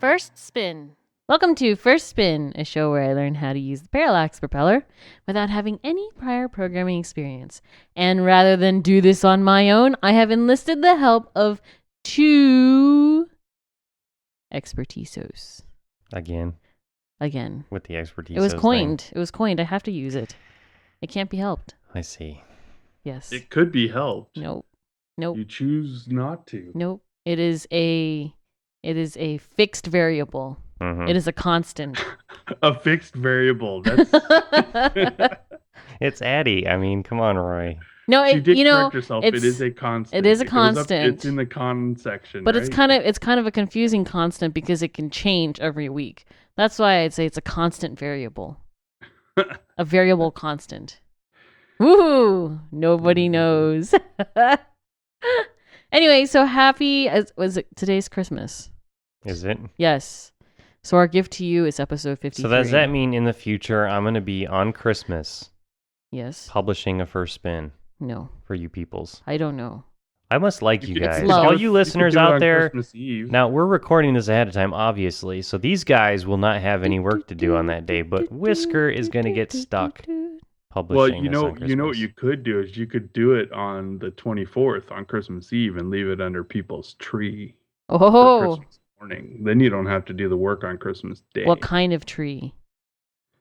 First Spin. Welcome to First Spin, a show where I learn how to use the parallax propeller without having any prior programming experience. And rather than do this on my own, I have enlisted the help of two expertisos. Again. With the expertise. It was coined. I have to use it. It can't be helped. I see. Yes. It could be helped. Nope. You choose not to. Nope. It is a fixed variable. Mm-hmm. It is a constant. A fixed variable. That's It's Addie. I mean, come on, Roy. No, she did correct herself. It is a constant. It is a constant. It's in the con section. But right? it's kind of a confusing constant because it can change every week. That's why I'd say it's a constant variable. A variable constant. Woohoo! Nobody knows. Anyway, so today's Christmas? Is it? Yes. So our gift to you is episode 53. So does that mean in the future I'm going to be on Christmas? Yes. Publishing a First Spin? No. For you peoples? I don't know. I must like you guys. love. All you listeners out there, Christmas Eve. now we're recording this ahead of time, obviously, so these guys will not have any work to do on that day, but Whisker is going to get stuck publishing Well, this on you know Christmas. what you could do is you could do it on the 24th on Christmas Eve and leave it under people's tree for Oh, Christmas morning. Then you don't have to do the work on Christmas Day. what kind of tree?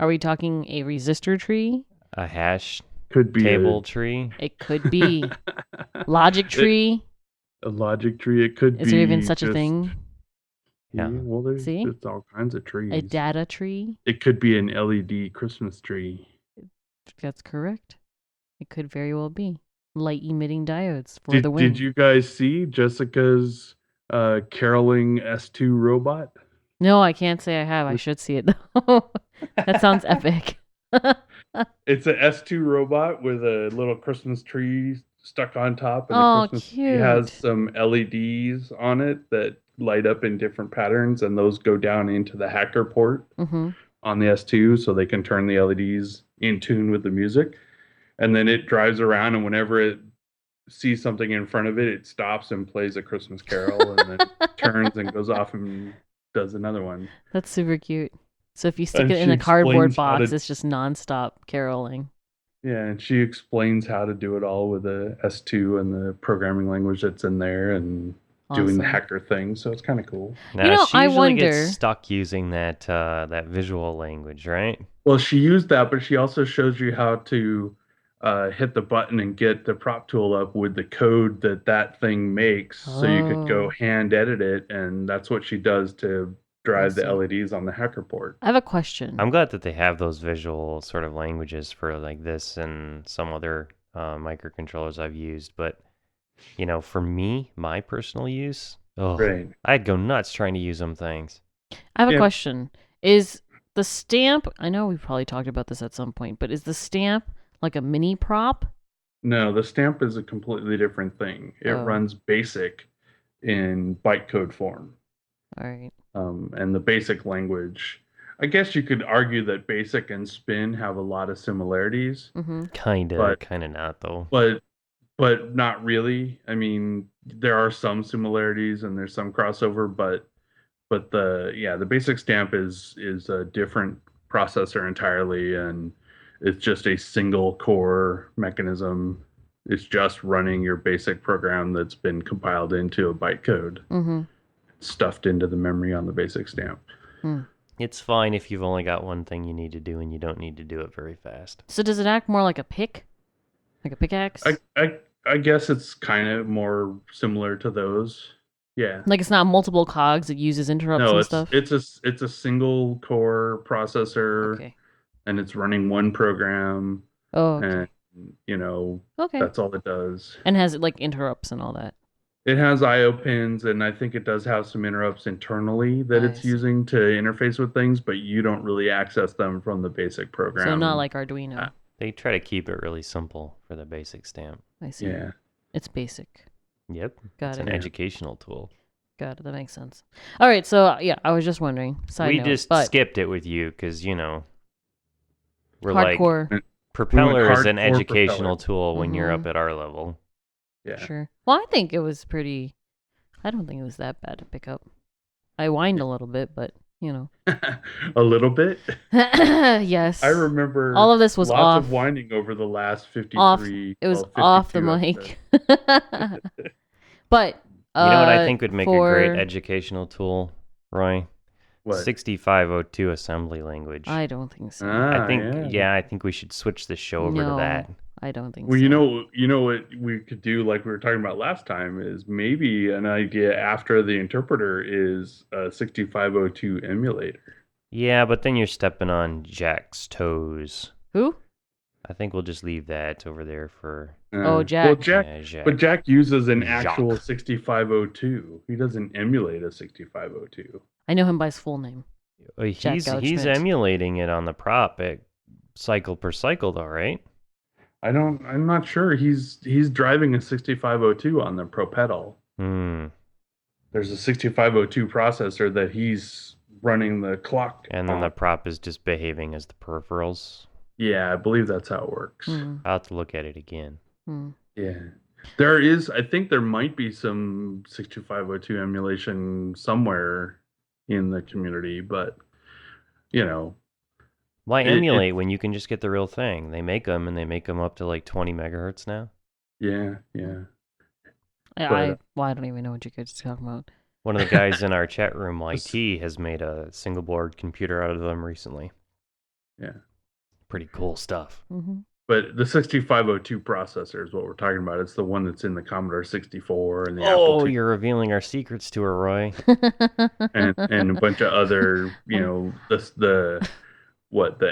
Are we talking a resistor tree? A hash could be table tree? It could be logic tree. a logic tree. It could be. Is there even such a just- thing? Yeah, Yeah. well, there's See? just all kinds of trees. A data tree? It could be an LED Christmas tree. That's correct. It could very well be. Light emitting diodes for the win. Did you guys see Jessica's caroling S2 robot? No, I can't say I have. I should see it though. That sounds epic. It's an S2 robot with a little Christmas tree stuck on top, and Oh, the Christmas tree cute. has some LEDs on it that light up in different patterns, and those go down into the hacker port Mm-hmm. on the S2 so they can turn the LEDs in tune with the music. And then it drives around, and whenever it sees something in front of it, it stops and plays a Christmas carol, and then turns and goes off and does another one. That's super cute. So if you stick And it in she a cardboard explains how box, to- it's just nonstop caroling. Yeah, and she explains how to do it all with the S2 and the programming language that's in there and doing the Awesome. hacker thing. So it's kind of cool. Now, You know, she I usually wonder- gets stuck using that visual language, right? Well, she used that, but she also shows you how to hit the button and get the prop tool up with the code that thing makes, so you could Oh. go hand edit it, and that's what she does to drive the Awesome. LEDs on the hacker port. I have a question. I'm glad that they have those visual sort of languages for like this and some other microcontrollers I've used. But, you know, for me, my personal use, Right. I'd go nuts trying to use them things. I have a Yeah. question. Is the stamp, I know we probably talked about this at some point, but is the stamp like a mini prop? No, the stamp is a completely different thing. It Oh. runs BASIC in bytecode form. All right. And the BASIC language, I guess you could argue that BASIC and Spin have a lot of similarities, Mm-hmm. Kind But- of not, though. but not really. I mean, there are some similarities and there's some crossover, but the BASIC stamp is a different processor entirely, and it's just a single core mechanism. It's just running your basic program that's been compiled into a bytecode, Mm-hmm. stuffed into the memory on the BASIC stamp. It's fine if you've only got one thing you need to do and you don't need to do it very fast. So does it act more like a pick? Like a pickaxe? I guess it's kind of more similar to those. Yeah. Like it's not multiple cogs, it uses interrupts No, and it's stuff? it's a single core processor, Okay. and it's running one program, Oh, okay. and Okay. that's all it does. And has it like interrupts and all that? It has I/O pins, and I think it does have some interrupts internally that I it's see. using to interface with things, but you don't really access them from the basic program. So not like Arduino. They try to keep it really simple for the basic stamp. I see. Yeah. It's basic. Yep. Got It's it. an educational tool. Got it. That makes sense. All right. So yeah, I was just wondering. Side we note, just but skipped it with you because, we're like, hardcore. Propeller is an hardcore educational Propeller. tool when you're Mhm. up at our level. Yeah. Sure. Well, I think it was pretty. I don't think it was that bad to pick up. I whined a little bit, but A little bit. yes. I remember all of this was lots off. of whining over the last Off. 53. It was well, off the 52 mic. But You know what I think would make a great for- educational tool, Roy? What? 6502 assembly language. I don't think so. Ah, I think I think we should switch the show over No. to that. I don't think Well, so. you know what we could do, like we were talking about last time, is maybe an idea after the interpreter is a 6502 emulator. Yeah, but then you're stepping on Jack's toes. Who? I think we'll just leave that over there for Oh, Jack. Well, Jack, Yeah, Jack. but Jack uses an Jacques. actual 6502. He doesn't emulate a 6502. I know him by his full name. Jack He's Gouchement. emulating it on the prop at cycle per cycle, though, right? I'm not sure. He's driving a 6502 on the Propeller. There's a 6502 processor that he's running the clock And then on. the prop is just behaving as the peripherals. Yeah, I believe that's how it works. Hmm. I'll have to look at it again. Hmm. Yeah. I think there might be some 6502 emulation somewhere in the community, but Why It- emulate when you can just get the real thing? They make them, and they make them up to like 20 megahertz now. yeah. I don't even know what you guys are talking about. One of the guys in our chat room, YT, has made a single board computer out of them recently. Yeah. Pretty cool stuff. Mm-hmm. But the 6502 processor is what we're talking about. It's the one that's in the Commodore 64 and the Apple Oh, II you're revealing our secrets to her, Roy. and a bunch of other, the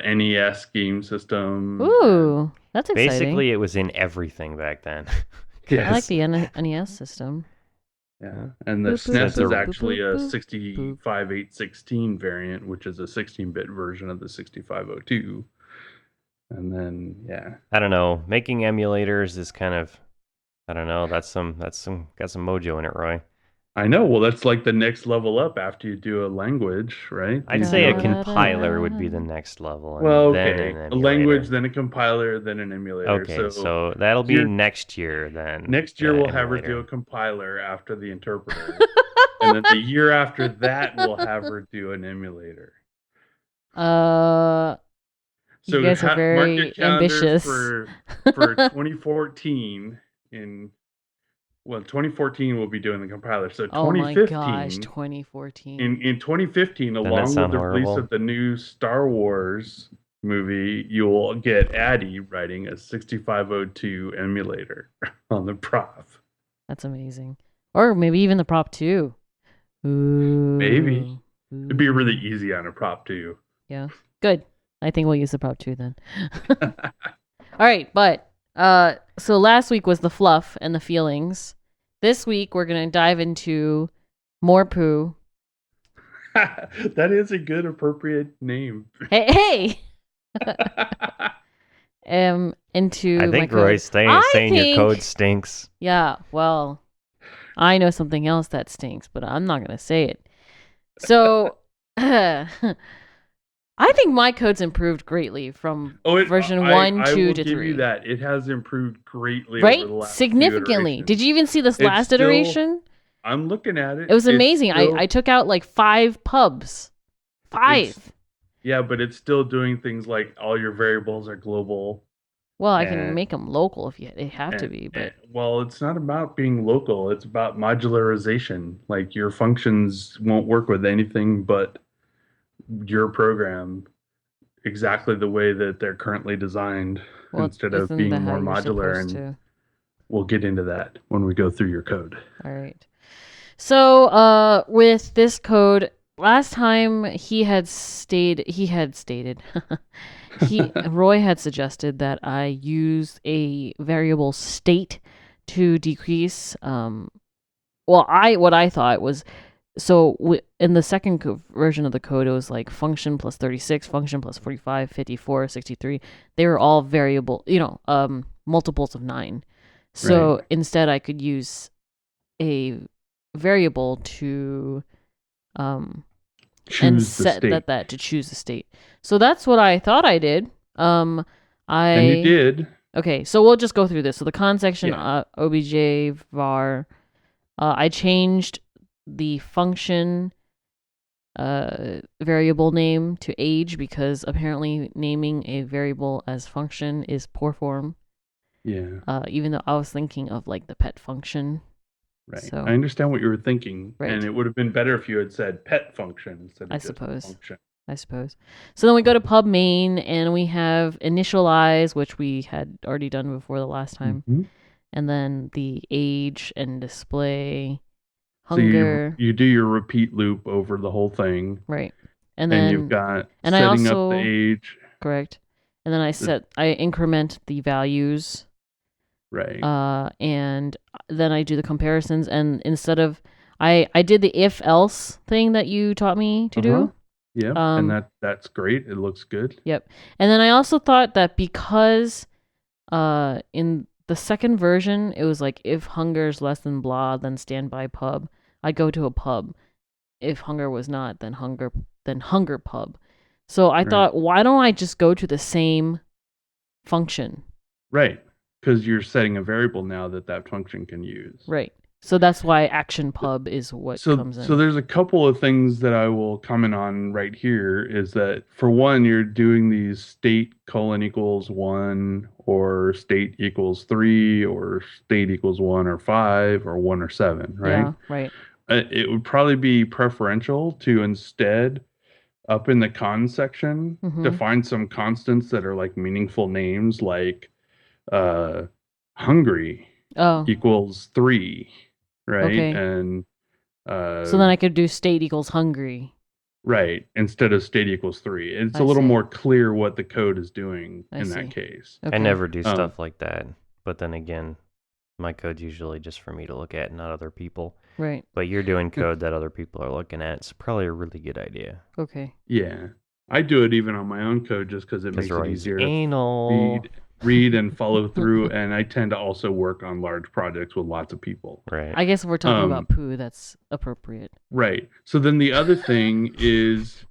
NES game system. Ooh, that's exciting. Basically, it was in everything back then. Yes. I like the NES system. Yeah, and the Boop, SNES boop, is boop, actually a boop, 65816 variant, which is a 16-bit version of the 6502. And then, yeah. I don't know. Making emulators is kind of, I don't know. Got some mojo in it, Roy. I know. Well, that's like the next level up after you do a language, right? I'd You say a do compiler would be the next level. And Well, then okay. an A emulator. language, then a compiler, then an emulator. Okay, so that'll be you're- next year then. Next year the we'll have her do emulator. a compiler after the interpreter. And then the year after that we'll have her do an emulator. You guys are mark very your calendar ambitious. for 2014 2014 we'll be doing the compiler. So Oh my 2015 gosh, 2014. in 2015 Doesn't that along with sound the release horrible? of the new Star Wars movie, you'll get Addy writing a 6502 emulator on the prop. That's amazing. Or maybe even the prop too. Ooh. Maybe. It'd be really Ooh. easy on a prop too. Yeah. Good. I think we'll use the prop too then. All right, but so last week was the fluff and the feelings. This week we're gonna dive into more poo. That is a good appropriate name. Hey. Into I think my code. Roy's saying I your think- code stinks. Yeah, well, I know something else that stinks, but I'm not gonna say it. So, I think my code's improved greatly from version 1, I 2 will to give 3. you that. It has improved greatly Right? over the last Significantly. few Did you even see this It's last still- iteration? I'm looking at it. It was It's amazing. still- I took out like 5 pubs. 5. Yeah, but it's still doing things like all your variables are global. Well, I can and- make them local if they have to be, but Well, it's not about being local. It's about modularization. Like your functions won't work with anything but your program exactly the way that they're currently designed well, instead of isn't being that how more you're modular. supposed And to? we'll get into that when we go through your code. All right. So, with this code, last time Roy had suggested that I use a variable state to decrease. What I thought was, in the second version of the code, it was like function plus 36, function plus 45, 54, 63. They were all variable, multiples of 9. So Right. instead, I could use a variable to and Choose the set state. that to choose the state. So that's what I thought I did. And you did. Okay, so we'll just go through this. So the con section, Yeah. obj var, I changed the function variable name to age because apparently naming a variable as function is poor form. Yeah. Even though I was thinking of like the pet function. Right. So I understand what you were thinking, Right. and it would have been better if you had said pet function instead of I just suppose. function. I suppose. So then we go to pub main and we have initialize, which we had already done before the last time. Mhm. And then the age and display, So hunger. you do your repeat loop over the whole thing, Right. and then you've got and I setting up also- the age. correct. And then I increment the values. Right. And then I do the comparisons and instead of I did the if else thing that you taught me to do. Yeah, and that's great. It looks good. Yep. And then I also thought that because in the second version it was like if hunger is less than blah, then standby pub. I'd go to a pub. If hunger was not, then hunger pub. So I thought, why don't I just go to the same function? Right. Because you're setting a variable now that function can use. Right. So that's why action pub is what comes in. So there's a couple of things that I will comment on right here is that for one, you're doing these state : equals 1 or state equals 3 or state equals 1 or 5 or 1 or 7, right? Yeah, right. It would probably be preferential to instead up in the cons section define some constants that are like meaningful names like hungry equals 3. Right. Okay. And so then I could do state equals hungry. Right. Instead of state equals 3. It's a little more clear what the code is doing in that case. Okay. I never do stuff like that. But then again, my code's usually just for me to look at, not other people. Right. But you're doing code that other people are looking at. It's probably a really good idea. Okay. Yeah. I do it even on my own code just because it makes it easier to read and follow through, and I tend to also work on large projects with lots of people. Right. I guess if we're talking about poo, that's appropriate. Right. So then the other thing is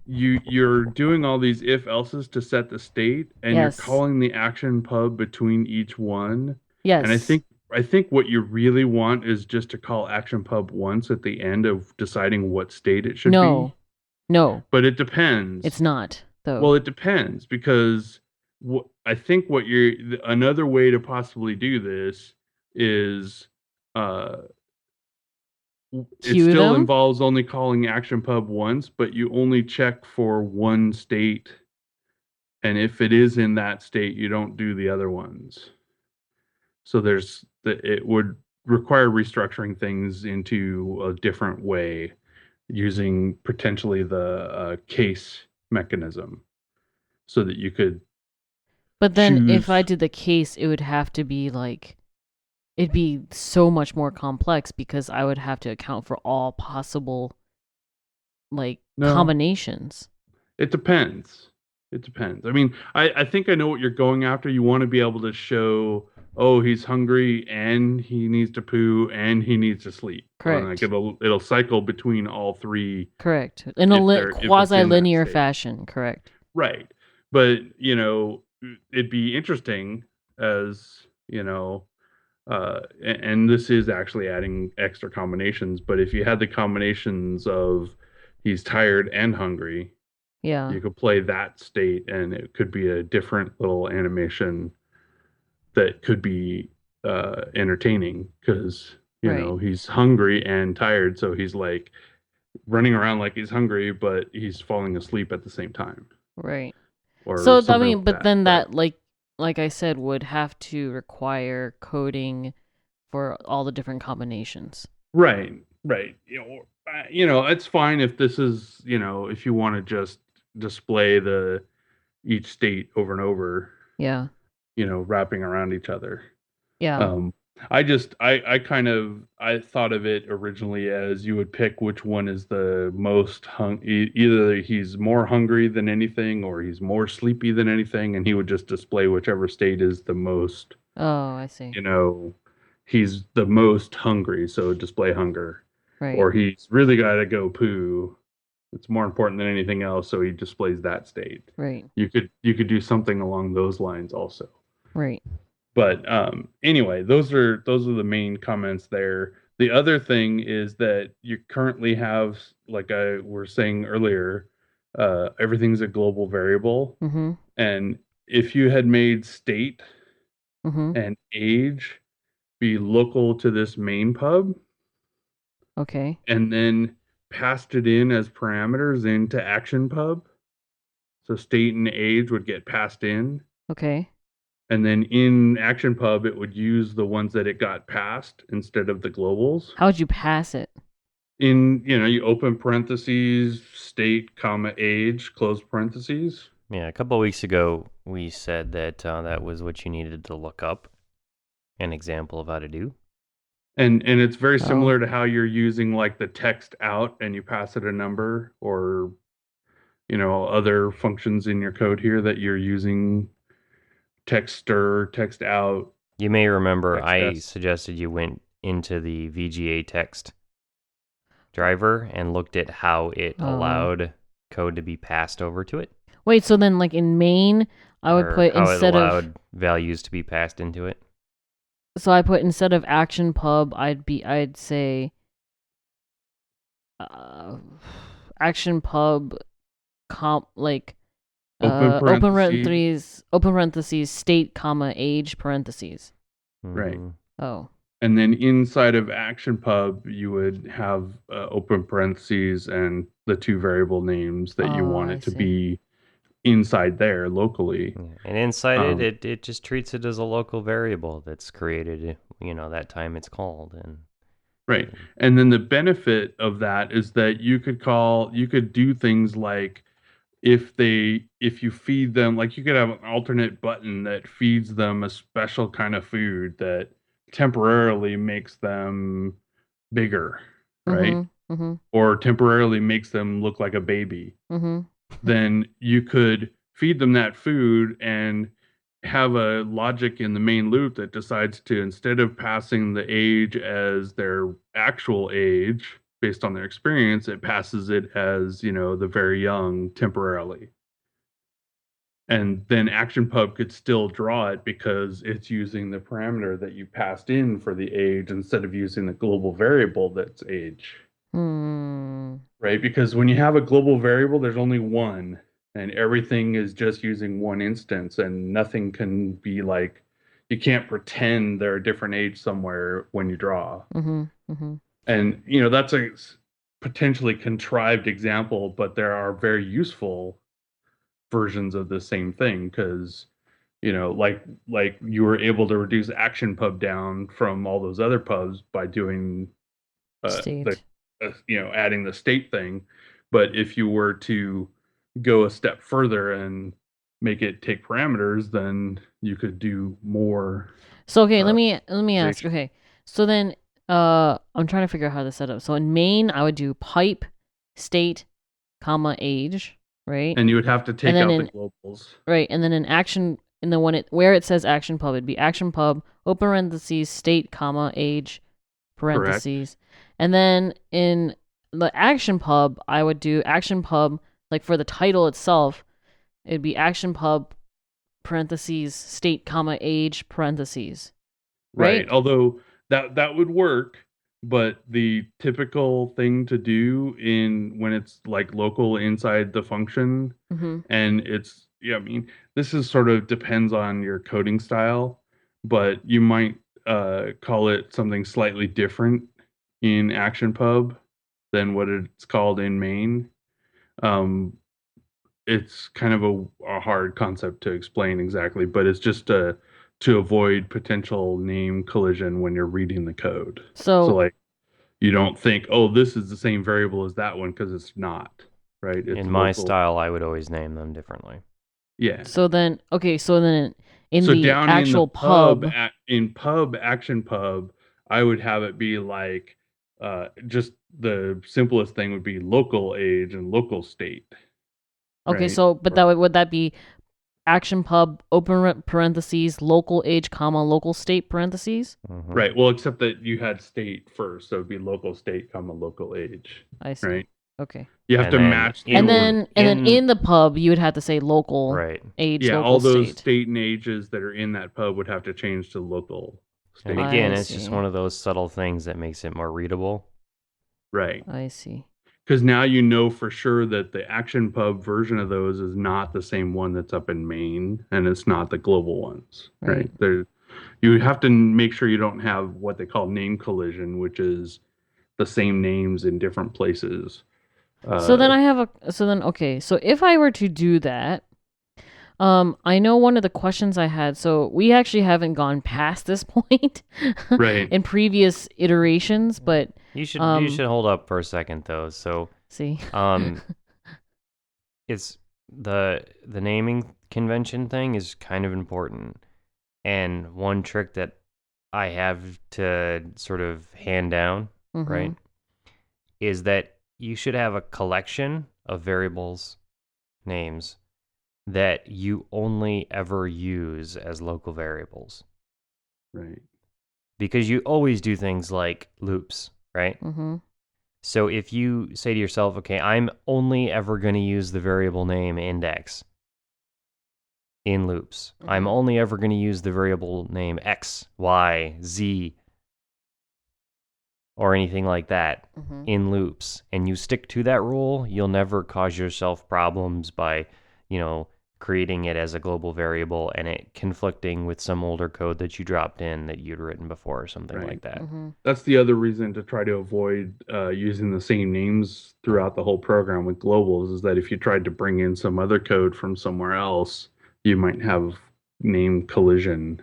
you're doing all these if else's to set the state, and you're calling the action pub between each one. Yes. And I think what you really want is just to call action pub once at the end of deciding what state it should be. No. But it depends. It's not, though. Well, it depends because I think another way to possibly do this is it still involves only calling action pub once, but you only check for one state, and if it is in that state, you don't do the other ones. So it would require restructuring things into a different way using potentially the case mechanism so that you could. But then if I did the case, it would have to be like, it'd be so much more complex because I would have to account for all possible combinations. It depends. I mean, I think I know what you're going after. You want to be able to show, oh, he's hungry and he needs to poo and he needs to sleep. Correct. Like it'll cycle between all three. Correct. In a quasi-linear fashion. Correct. Right. But, it'd be interesting as, and this is actually adding extra combinations, but if you had the combinations of he's tired and hungry, you could play that state and it could be a different little animation that could be entertaining because, he's hungry and tired. So he's like running around like he's hungry, but he's falling asleep at the same time. Right. Or so, I mean, but then that, like I said, would have to require coding for all the different combinations. Right. It's fine if this is, if you want to just display each state over and over. Yeah. Wrapping around each other. Yeah. I thought of it originally as you would pick which one is the most either he's more hungry than anything or he's more sleepy than anything, and he would just display whichever state is the most. Oh, I see. He's the most hungry, so display hunger. Right. Or he's really got to go poo. It's more important than anything else, so he displays that state. Right. You could do something along those lines also. Right. But anyway, those are the main comments there. The other thing is that you currently have, like I were saying earlier, everything's a global variable. Mm-hmm. And if you had made state Mm-hmm. and age be local to this main pub, Okay. and then passed it in as parameters into action pub, so state and age would get passed in, Okay. and then in action pub it would use the ones that it got passed instead of the globals. How'd you pass it? In, you open parentheses, state, comma, age, close parentheses. Yeah, a couple of weeks ago, we said that that was what you needed to look up an example of how to do. And it's very Oh. similar to how you're using like the text out and you pass it a number, or other functions in your code here that you're using text stir, text out. You may remember Text I S. suggested you went into the VGA text driver and looked at how it Oh. allowed code to be passed over to it. Wait, so then like in main, I would or put how instead it allowed of values to be passed into it. so I put instead of action pub, I'd say action pub comp like open parentheses state comma age parentheses. Right. Mhm. Oh. And then inside of action pub, you would have open parentheses and the two variable names that you want I it to see. be inside there locally. Yeah. And inside Um, it just treats it as a local variable that's created, that time it's called. And Right. And then the benefit of that is that you could do things like if you feed them, like you could have an alternate button that feeds them a special kind of food that temporarily makes them bigger, right? Mm-hmm. Mm-hmm. Or temporarily makes them look like a baby. Mm-hmm. Then you could feed them that food and have a logic in the main loop that decides to, instead of passing the age as their actual age based on their experience, it passes it as, the very young temporarily. And then ActionPub could still draw it because it's using the parameter that you passed in for the age instead of using the global variable that's age. Right? Because when you have a global variable, there's only one, and everything is just using one instance, and nothing can be like, you can't pretend they're a different age somewhere when you draw. Mm-hmm. Mm-hmm. And, that's a potentially contrived example, but there are very useful versions of the same thing because, like you were able to reduce action pub down from all those other pubs by doing State. adding the state thing. But if you were to go a step further and make it take parameters, then you could do more. So okay, let me ask. Okay, so then I'm trying to figure out how to set up. So in main, I would do pipe, state, comma age, right? And you would have to take out the globals. Right, and then in action, in the one where it says action pub, it'd be action pub open parentheses state comma age parentheses. Correct. And then in the action pub, I would do action pub, like for the title itself, it'd be action pub parentheses state comma age parentheses. Right. Although that would work, but the typical thing to do when it's like local inside the function, and it's, this is sort of depends on your coding style, but you might call it something slightly different in ActionPub than what it's called in main. It's kind of a hard concept to explain exactly, but it's just to avoid potential name collision when you're reading the code. So like, you don't think, oh, this is the same variable as that one, because it's not, right? It's in my style, I would always name them differently. Yeah. So then in the actual pub, in pub action pub, I would have it be like just the simplest thing would be local age and local state. Okay, right? so but would that be action pub open parentheses local age comma local state parentheses? Mm-hmm. Right. Well, except that you had state first, so it'd be local state comma local age. I see. Right. Okay. You have to match. And then in the pub, you would have to say local age. Yeah, local all those state. state and ages that are in that pub would have to change to local state. And again, I it's just see. one of those subtle things that makes it more readable. Right. I see. Because now you know for sure that the Action Pub version of those is not the same one that's up in Maine, and it's not the global ones. Right. You have to make sure you don't have what they call name collision, which is the same names in different places. So then okay. So if I were to do that, I know one of the questions I had. So we actually haven't gone past this point, Right. in previous iterations, but You should hold up for a second though. So see, it's the naming convention thing is kind of important. And one trick that I have to sort of hand down, right, is that you should have a collection of variables names that you only ever use as local variables. Right. Because you always do things like loops, right? Mm-hmm. So if you say to yourself, okay, I'm only ever going to use the variable name index in loops. I'm only ever going to use the variable name X, Y, Z, or anything like that in loops, and you stick to that rule, you'll never cause yourself problems by, creating it as a global variable and it conflicting with some older code that you dropped in that you'd written before or something like that. That's the other reason to try to avoid using the same names throughout the whole program with globals, is that if you tried to bring in some other code from somewhere else, you might have name collision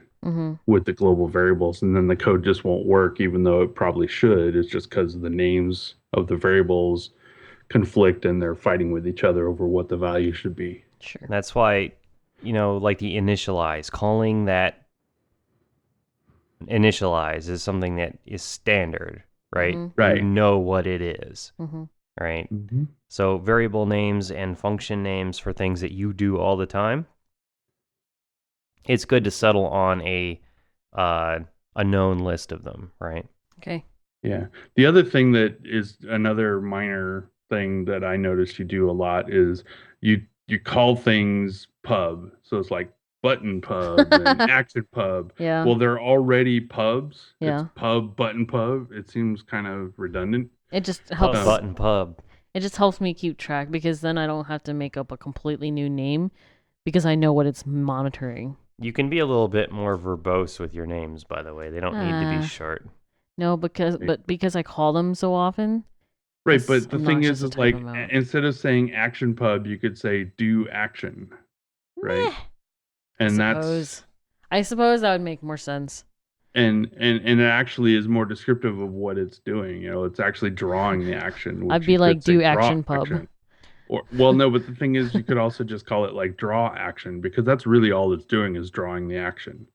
with the global variables, and then the code just won't work, even though it probably should. It's just because the names of the variables conflict and they're fighting with each other over what the value should be. Sure. That's why, like the initialize, calling that initialize is something that is standard, right? Right. You know what it is, right? Mm-hmm. So variable names and function names for things that you do all the time, it's good to settle on a known list of them, right? Okay. Yeah. The other thing that is another minor thing that I noticed you do a lot is you call things pub. So it's like button pub and action pub. Yeah. Well, they're already pubs. Yeah. It's pub, button pub. It seems kind of redundant. It just helps. Button pub. It just helps me keep track, because then I don't have to make up a completely new name, because I know what it's monitoring. You can be a little bit more verbose with your names, by the way. They don't need to be short. No, because I call them so often. Right, but the thing is like, amount. instead of saying action pub, you could say do action. Right. And I suppose that would make more sense. And it actually is more descriptive of what it's doing. It's actually drawing the action. I'd be like, do action pub. Action. Or, well, no, but the thing is, you could also just call it like draw action, because that's really all it's doing, is drawing the action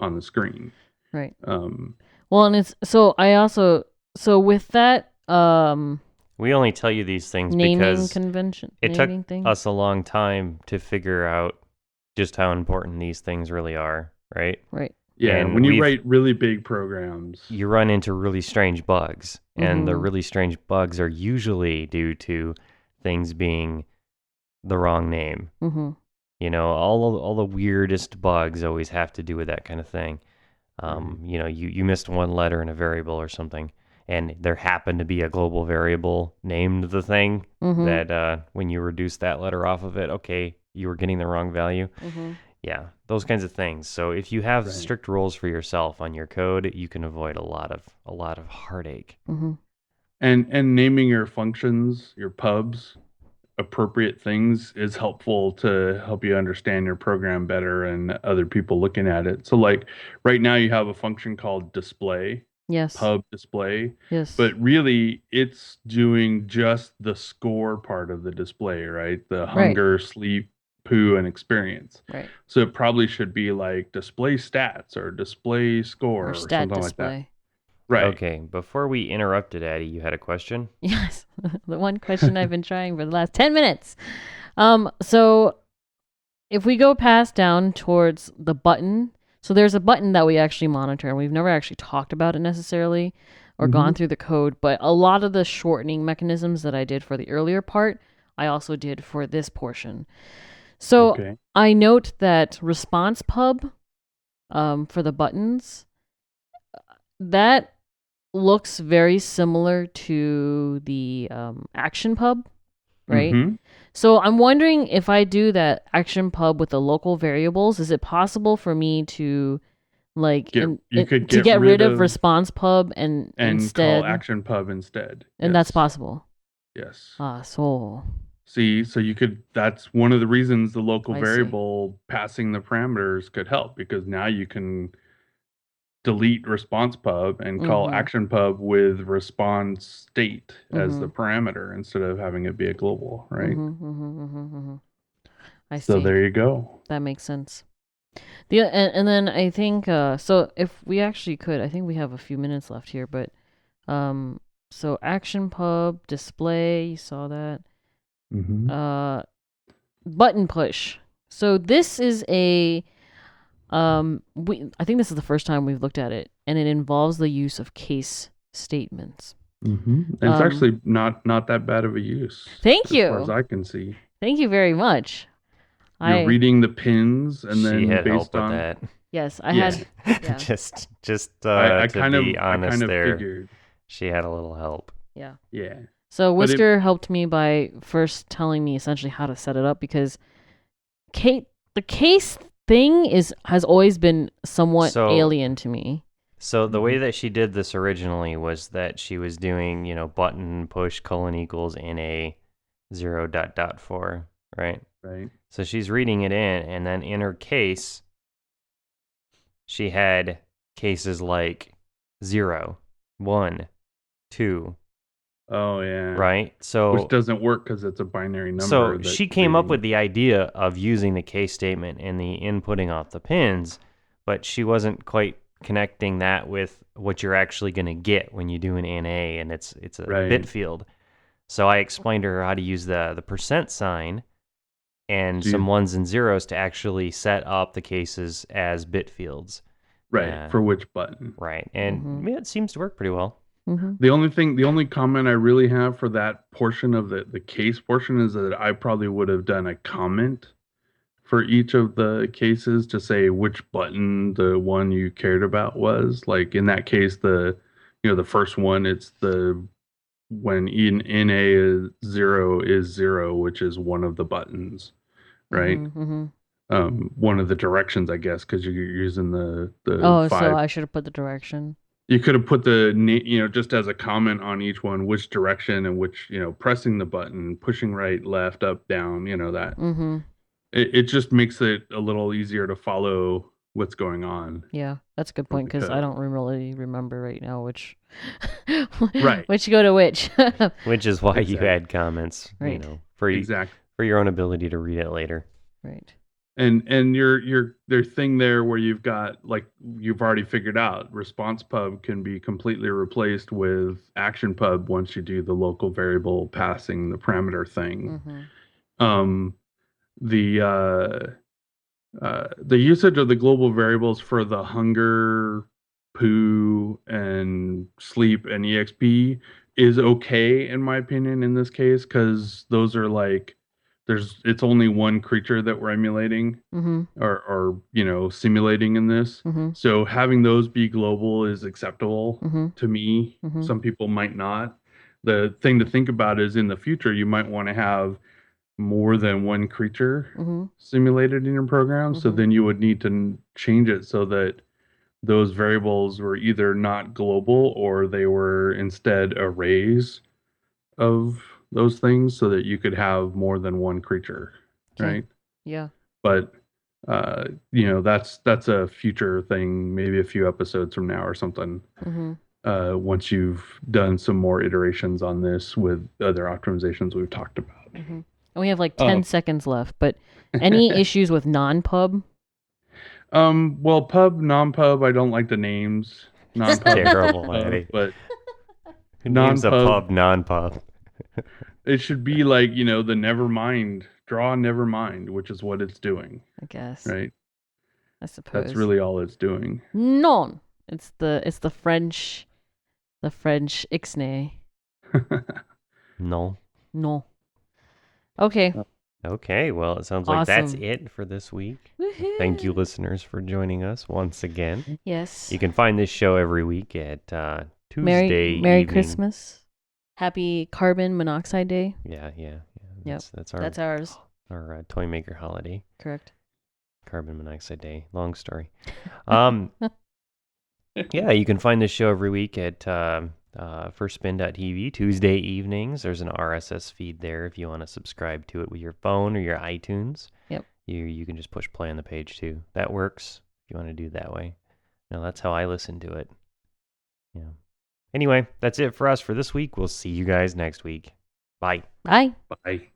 on the screen. Right. Well, and it's so with that we only tell you these things naming because convention. It took thing. us a long time to figure out just how important these things really are, right? Right. Yeah, and when you write really big programs, you run into really strange bugs, and the really strange bugs are usually due to things being the wrong name. All the weirdest bugs always have to do with that kind of thing. You missed one letter in a variable or something, and there happened to be a global variable named the thing that when you reduce that letter off of it, okay, you were getting the wrong value. Yeah, those kinds of things. So if you have strict rules for yourself on your code, you can avoid a lot of heartache. And naming your functions, your pubs, appropriate things is helpful to help you understand your program better and other people looking at it. So like right now you have a function called display. Yes. Pub display. Yes. But really it's doing just the score part of the display, right? The hunger, sleep, poo, and experience. Right. So it probably should be like display stats or display score or stat something display. like that. Right. Okay, before we interrupted, Addie, you had a question? Yes. The one question I've been trying for the last 10 minutes. So if we go past down towards the button, so there's a button that we actually monitor, and we've never actually talked about it necessarily or gone through the code, but a lot of the shortening mechanisms that I did for the earlier part, I also did for this portion. So I note that response pub for the buttons that looks very similar to the action pub, right? Mm-hmm. So I'm wondering if I do that action pub with the local variables, is it possible for me to You could to get get rid of of response pub and call instead, action pub instead. and that's Yes. possible. Yes. So See, so you could, that's one of the reasons the local I see. variable passing the parameters could help, because now you can delete response pub and call Mhm. action pub with response state as the Mhm. parameter instead of having it be a global, right? I So see. there you go. That makes sense. And then I think so if we actually could, I think we have a few minutes left here, but so action pub display, you saw that. Mm-hmm. Button push. So this is a I think this is the first time we've looked at it, and it involves the use of case statements. Mm-hmm. And it's actually not that bad of a use. Thank you. As far as I can see. Thank you very much. You're reading the pins, and she then had based help on with that. Yes, I Yeah. had. Yeah. just I to kind be of honest, there figured. she had a little help. Yeah. Yeah. So But Whisker helped me by first telling me essentially how to set it up, because the case thing has always been somewhat alien to me. So the way that she did this originally was that she was doing, button push : equals in a 0.4, right? Right. So she's reading it in, and then in her case, she had cases like 0, 1, 2. Oh yeah. Right. So which doesn't work because it's a binary number. So she came up with the idea of using the case statement and the inputting off the pins, but she wasn't quite connecting that with what you're actually going to get when you do an NA, and it's a bit field. So I explained to her how to use the percent sign and some ones and zeros to actually set up the cases as bit fields. Right. For which button. Right. And it seems to work pretty well. Mm-hmm. The only comment I really have for that portion of the case portion is that I probably would have done a comment for each of the cases to say which button the one you cared about was. Like in that case, the first one, it's when in NA is 0, which is one of the buttons, right? Mm-hmm. One of the directions, I guess, because you're using the Oh, 5. so I should have put the direction. You could have put just as a comment on each one, which direction and which, pressing the button, pushing right, left, up, down, that. Mm-hmm. It just makes it a little easier to follow what's going on. Yeah, that's a good point, because I don't really remember right now which right, which go to which. Which is why you add comments, right. For your own ability to read it later. Right. And their thing there where you've got, like, you've already figured out response pub can be completely replaced with action pub once you do the local variable passing the parameter thing. Mm-hmm. The usage of the global variables for the hunger, poo, and sleep and exp is okay in my opinion in this case, because those are like, it's only one creature that we're emulating or simulating in this. So having those be global is acceptable to me. Some people might not. The thing to think about is in the future you might want to have more than one creature simulated in your program. So then you would need to change it so that those variables were either not global or they were instead arrays of those things, so that you could have more than one creature. Right. Yeah. But that's a future thing, maybe a few episodes from now or something. Once you've done some more iterations on this with other optimizations we've talked about. And we have like 10 seconds left, but any issues with non-pub? Well, pub, non-pub, I don't like the names. Non-pub, terrible, Eddie. But names a pub, non-pub. It should be like, the Nevermind, draw Nevermind, which is what it's doing. I guess. Right. I suppose. That's really all it's doing. Non. It's the French ixnay. No. No. Okay. Okay, well, it sounds like that's Awesome. it for this week. Woohoo. Thank you, listeners, for joining us once again. Yes. You can find this show every week at Tuesday Merry evening. Christmas. Happy Carbon Monoxide Day. Yeah. Yep. That's ours. Our Toymaker holiday. Correct. Carbon Monoxide Day. Long story. Yeah, you can find this show every week at firstspin.tv, Tuesday evenings. There's an RSS feed there if you want to subscribe to it with your phone or your iTunes. Yep. You can just push play on the page too. That works if you want to do it that way. No, that's how I listen to it. Yeah. Anyway, that's it for us for this week. We'll see you guys next week. Bye. Bye. Bye.